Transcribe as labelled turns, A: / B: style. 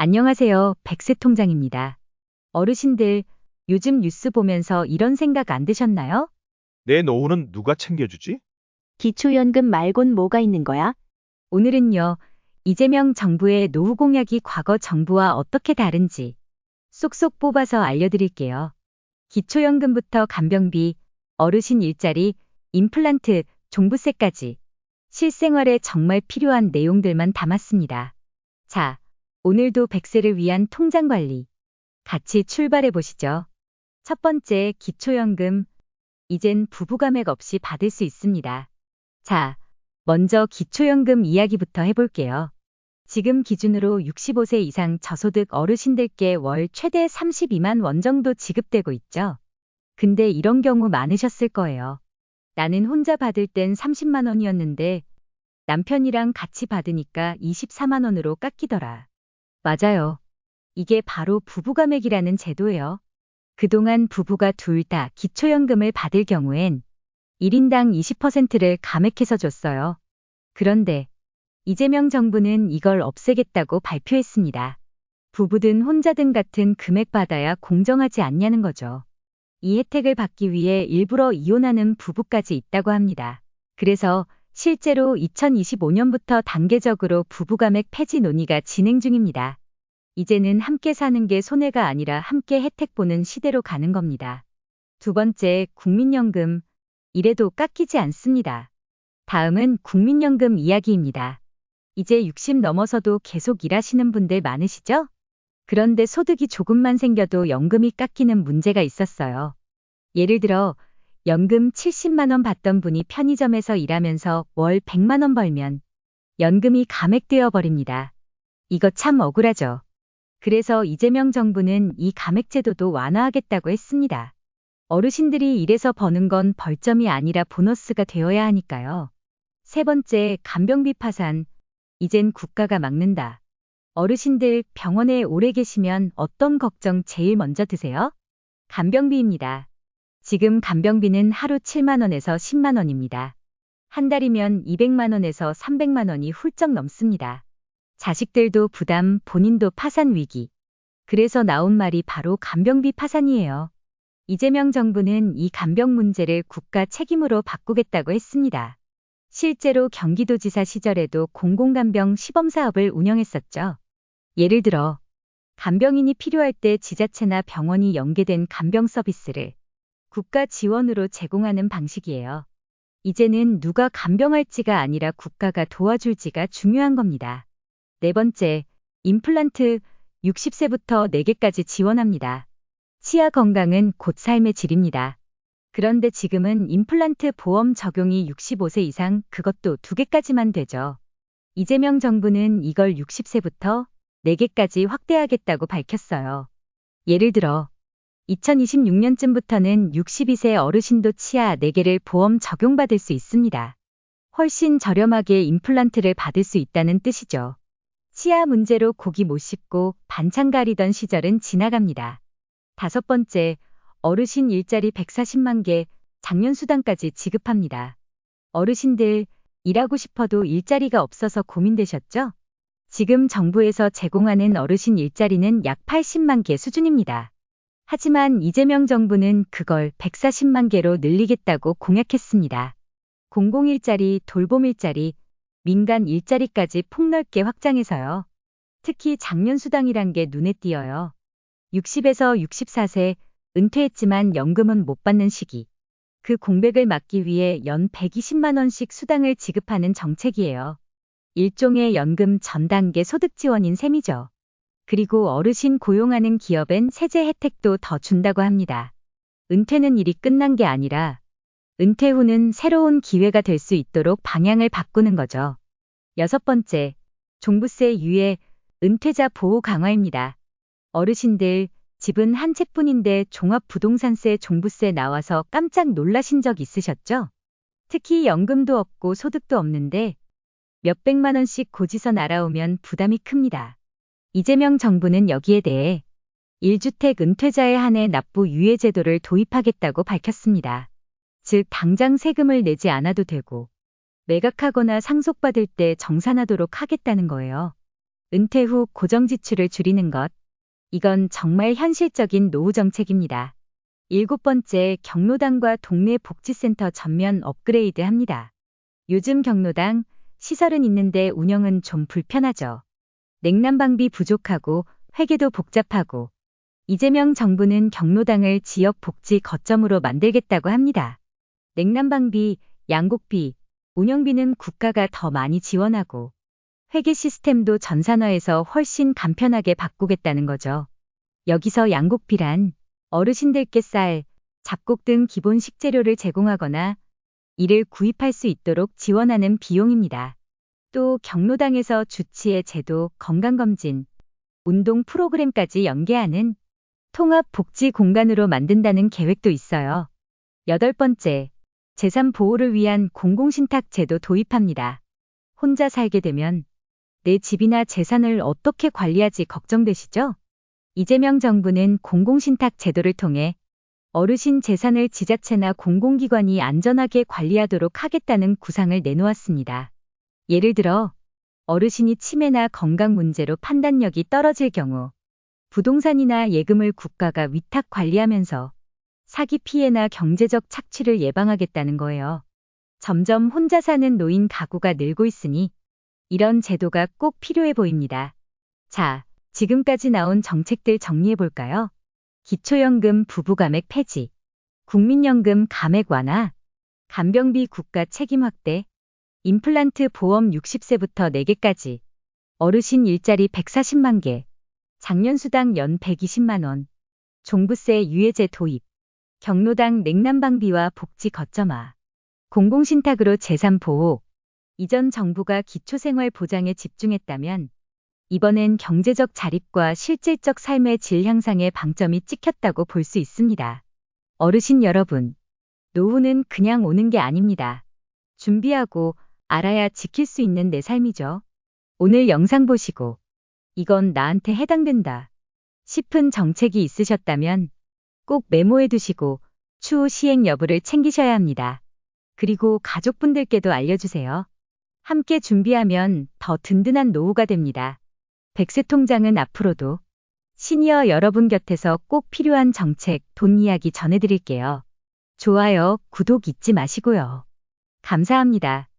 A: 안녕하세요. 백세통장입니다. 어르신들, 요즘 뉴스 보면서 이런 생각 안 드셨나요?
B: 내 노후는 누가 챙겨주지?
C: 기초연금 말곤 뭐가 있는 거야?
A: 오늘은요, 이재명 정부의 노후 공약이 과거 정부와 어떻게 다른지 쏙쏙 뽑아서 알려드릴게요. 기초연금부터 간병비, 어르신 일자리, 임플란트, 종부세까지 실생활에 정말 필요한 내용들만 담았습니다. 자, 오늘도 백세를 위한 통장 관리 같이 출발해 보시죠. 첫 번째, 기초연금. 이젠 부부가맥 없이 받을 수 있습니다. 자, 먼저 기초연금 이야기부터 해볼게요. 지금 기준으로 65세 이상 저소득 어르신들께 월 최대 32만 원 정도 지급되고 있죠. 근데 이런 경우 많으셨을 거예요. 나는 혼자 받을 땐 30만 원이었는데 남편이랑 같이 받으니까 24만 원으로 깎이더라. 맞아요. 이게 바로 부부가맥이라는 제도예요. 그동안 부부가 둘 다 기초연금을 받을 경우엔 1인당 20%를 감액해서 줬어요. 그런데 이재명 정부는 이걸 없애겠다고 발표했습니다. 부부든 혼자든 같은 금액 받아야 공정하지 않냐는 거죠. 이 혜택을 받기 위해 일부러 이혼하는 부부까지 있다고 합니다. 그래서 실제로 2025년부터 단계적으로 부부가맥 폐지 논의가 진행 중입니다. 이제는 함께 사는 게 손해가 아니라 함께 혜택 보는 시대로 가는 겁니다. 두 번째, 국민연금. 이래도 깎이지 않습니다. 다음은 국민연금 이야기입니다. 이제 60 넘어서도 계속 일하시는 분들 많으시죠? 그런데 소득이 조금만 생겨도 연금이 깎이는 문제가 있었어요. 예를 들어 연금 70만 원 받던 분이 편의점에서 일하면서 월 100만 원 벌면 연금이 감액되어 버립니다. 이거 참 억울하죠. 그래서 이재명 정부는 이 감액제도도 완화하겠다고 했습니다. 어르신들이 일해서 버는 건 벌점이 아니라 보너스가 되어야 하니까요. 세 번째, 간병비 파산. 이젠 국가가 막는다. 어르신들 병원에 오래 계시면 어떤 걱정 제일 먼저 드세요? 간병비입니다. 지금 간병비는 하루 7만 원에서 10만 원입니다. 한 달이면 200만 원에서 300만 원이 훌쩍 넘습니다. 자식들도 부담, 본인도 파산 위기. 그래서 나온 말이 바로 간병비 파산이에요. 이재명 정부는 이 간병 문제를 국가 책임으로 바꾸겠다고 했습니다. 실제로 경기도지사 시절에도 공공간병 시범사업을 운영했었죠. 예를 들어 간병인이 필요할 때 지자체나 병원이 연계된 간병 서비스를 국가 지원으로 제공하는 방식이에요. 이제는 누가 간병할지가 아니라 국가가 도와줄지가 중요한 겁니다. 네 번째, 임플란트. 60세부터 4개까지 지원합니다. 치아 건강은 곧 삶의 질입니다. 그런데 지금은 임플란트 보험 적용이 65세 이상 그것도 2개까지만 되죠. 이재명 정부는 이걸 60세부터 4개까지 확대하겠다고 밝혔어요. 예를 들어 2026년쯤부터는 62세 어르신도 치아 4개를 보험 적용받을 수 있습니다. 훨씬 저렴하게 임플란트를 받을 수 있다는 뜻이죠. 치아 문제로 고기 못 씹고 반찬 가리던 시절은 지나갑니다. 다섯 번째, 어르신 일자리 140만 개, 장년수당까지 지급합니다. 어르신들, 일하고 싶어도 일자리가 없어서 고민되셨죠? 지금 정부에서 제공하는 어르신 일자리는 약 80만 개 수준입니다. 하지만 이재명 정부는 그걸 140만 개로 늘리겠다고 공약했습니다. 공공일자리, 돌봄일자리, 민간 일자리까지 폭넓게 확장해서요. 특히 장년수당이란 게 눈에 띄어요. 60에서 64세, 은퇴했지만 연금은 못 받는 시기. 그 공백을 막기 위해 연 120만 원씩 수당을 지급하는 정책이에요. 일종의 연금 전 단계 소득 지원인 셈이죠. 그리고 어르신 고용하는 기업엔 세제 혜택도 더 준다고 합니다. 은퇴는 일이 끝난 게 아니라 은퇴 후는 새로운 기회가 될 수 있도록 방향을 바꾸는 거죠. 여섯 번째, 종부세 유예, 은퇴자 보호 강화입니다. 어르신들, 집은 한 채뿐인데 종합부동산세 종부세 나와서 깜짝 놀라신 적 있으셨죠? 특히 연금도 없고 소득도 없는데 몇백만 원씩 고지서 날아오면 부담이 큽니다. 이재명 정부는 여기에 대해 1주택 은퇴자에 한해 납부 유예 제도를 도입하겠다고 밝혔습니다. 즉 당장 세금을 내지 않아도 되고 매각하거나 상속받을 때 정산하도록 하겠다는 거예요. 은퇴 후 고정 지출을 줄이는 것. 이건 정말 현실적인 노후 정책입니다. 7번째, 경로당과 동네 복지센터 전면 업그레이드 합니다. 요즘 경로당, 시설은 있는데 운영은 좀 불편하죠. 냉난방비 부족하고 회계도 복잡하고, 이재명 정부는 경로당을 지역 복지 거점으로 만들겠다고 합니다. 냉난방비, 양곡비, 운영비는 국가가 더 많이 지원하고, 회계 시스템도 전산화해서 훨씬 간편하게 바꾸겠다는 거죠. 여기서 양곡비란 어르신들께 쌀, 잡곡 등 기본 식재료를 제공하거나 이를 구입할 수 있도록 지원하는 비용입니다. 또 경로당에서 주치의 제도, 건강검진, 운동 프로그램까지 연계하는 통합 복지 공간으로 만든다는 계획도 있어요. 8번째, 재산 보호를 위한 공공신탁 제도 도입합니다. 혼자 살게 되면 내 집이나 재산을 어떻게 관리하지 걱정되시죠? 이재명 정부는 공공신탁 제도를 통해 어르신 재산을 지자체나 공공기관이 안전하게 관리하도록 하겠다는 구상을 내놓았습니다. 예를 들어 어르신이 치매나 건강 문제로 판단력이 떨어질 경우 부동산이나 예금을 국가가 위탁 관리하면서 사기 피해나 경제적 착취를 예방하겠다는 거예요. 점점 혼자 사는 노인 가구가 늘고 있으니 이런 제도가 꼭 필요해 보입니다. 자, 지금까지 나온 정책들 정리해 볼까요? 기초연금 부부감액 폐지, 국민연금 감액 완화, 간병비 국가 책임 확대, 임플란트 보험 60세부터 4개까지, 어르신 일자리 140만 개, 장년수당 연 120만 원, 종부세 유예제 도입, 경로당 냉난방비와 복지 거점화, 공공신탁으로 재산 보호. 이전 정부가 기초생활 보장에 집중했다면 이번엔 경제적 자립과 실질적 삶의 질 향상에 방점이 찍혔다고 볼 수 있습니다. 어르신 여러분, 노후는 그냥 오는 게 아닙니다. 준비하고 알아야 지킬 수 있는 내 삶이죠. 오늘 영상 보시고 이건 나한테 해당된다 싶은 정책이 있으셨다면 꼭 메모해 두시고 추후 시행 여부를 챙기셔야 합니다. 그리고 가족분들께도 알려주세요. 함께 준비하면 더 든든한 노후가 됩니다. 백세통장은 앞으로도 시니어 여러분 곁에서 꼭 필요한 정책, 돈 이야기 전해드릴게요. 좋아요, 구독 잊지 마시고요. 감사합니다.